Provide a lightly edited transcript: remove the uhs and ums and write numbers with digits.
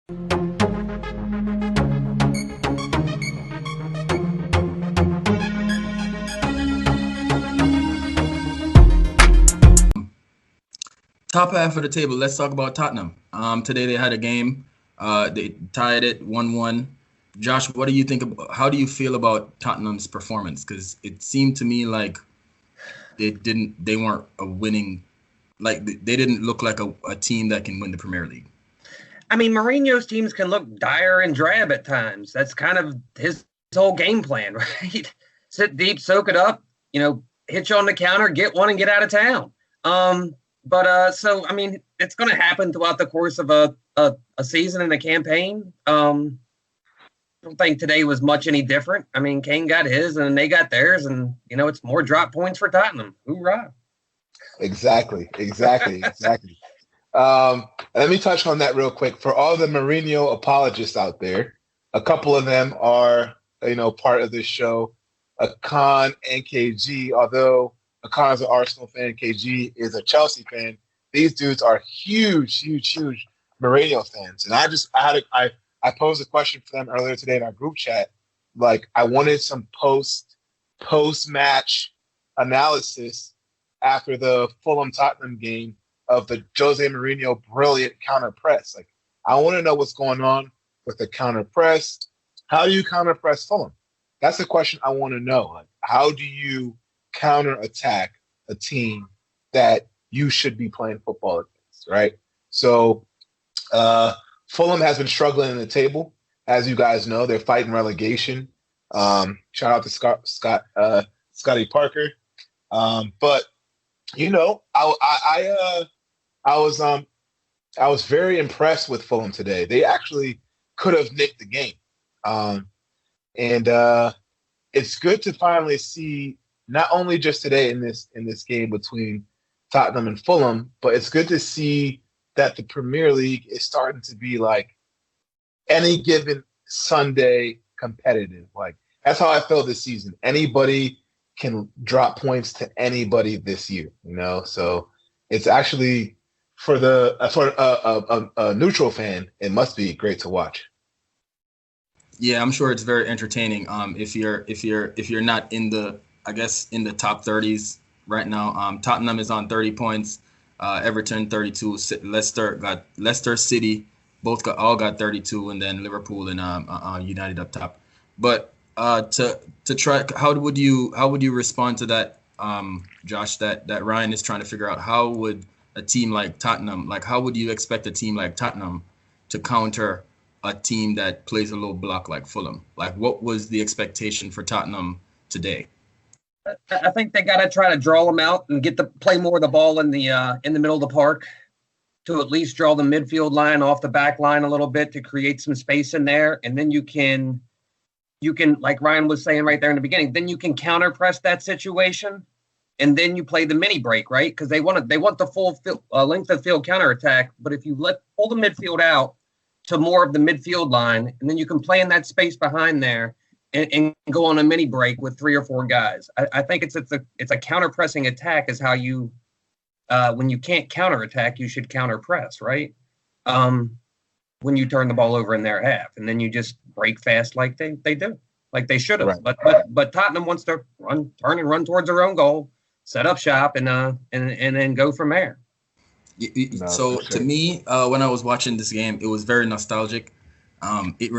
Top half of the table. Let's talk about Tottenham. Today they had a game. They tied it 1-1. Josh, what do you think about? How do you feel about Tottenham's performance? Because it seemed to me like they weren't a winning. Like they didn't look like a team that can win the Premier League. I mean, Mourinho's teams can look dire and drab at times. That's kind of his whole game plan, right? Sit deep, soak it up, hit you on the counter, get one, and get out of town. So, I mean, it's going to happen throughout the course of a season and a campaign. I don't think today was much any different. I mean, Kane got his and they got theirs, and, it's more drop points for Tottenham. Hoorah. Exactly. Let me touch on that real quick. For all the Mourinho apologists out there, a couple of them are, part of this show. Akan and KG, although Akan is an Arsenal fan, KG is a Chelsea fan. These dudes are huge Mourinho fans. And I posed a question for them earlier today in our group chat. Like, I wanted some post-match analysis after the Fulham Tottenham game of the Jose Mourinho brilliant counter press. Like, I want to know what's going on with the counter press. How do you counter press Fulham? That's the question I want to know. Like, how do you counter attack a team that you should be playing football against, right? So Fulham has been struggling in the table. As you guys know, they're fighting relegation. Shout out to Scotty Parker. But I was very impressed with Fulham today. They actually could have nicked the game. It's good to finally see, not only just today in this game between Tottenham and Fulham, but it's good to see that the Premier League is starting to be like any given Sunday competitive. Like, that's how I feel this season. Anybody can drop points to anybody this year, So it's actually for a neutral fan, it must be great to watch. Yeah, I'm sure it's very entertaining. If you're not in the top 30s right now. Tottenham is on 30 points. Everton 32. Leicester City all got 32, and then Liverpool and United up top. But to try, how would you respond to that, Josh? That Ryan is trying to figure out, how would a team like Tottenham, how would you expect a team like Tottenham to counter a team that plays a low block like Fulham? Like, what was the expectation for Tottenham today? I think they got to try to draw them out and play more of the ball in the middle of the park, to at least draw the midfield line off the back line a little bit, to create some space in there. And then you can, like Ryan was saying right there in the beginning, then you can counter press that situation. And then you play the mini break, right? Because they want the full length of field counterattack. But if you pull the midfield out to more of the midfield line, and then you can play in that space behind there and go on a mini break with 3 or 4 guys. I think it's a counter pressing attack is how you, when you can't counter attack, you should counter press, right? When you turn the ball over in their half, and then you just break fast like they do, like they should have. Right. But Tottenham wants to turn and run towards their own goal, set up shop, and then go from there. So to me, when I was watching this game, it was very nostalgic. It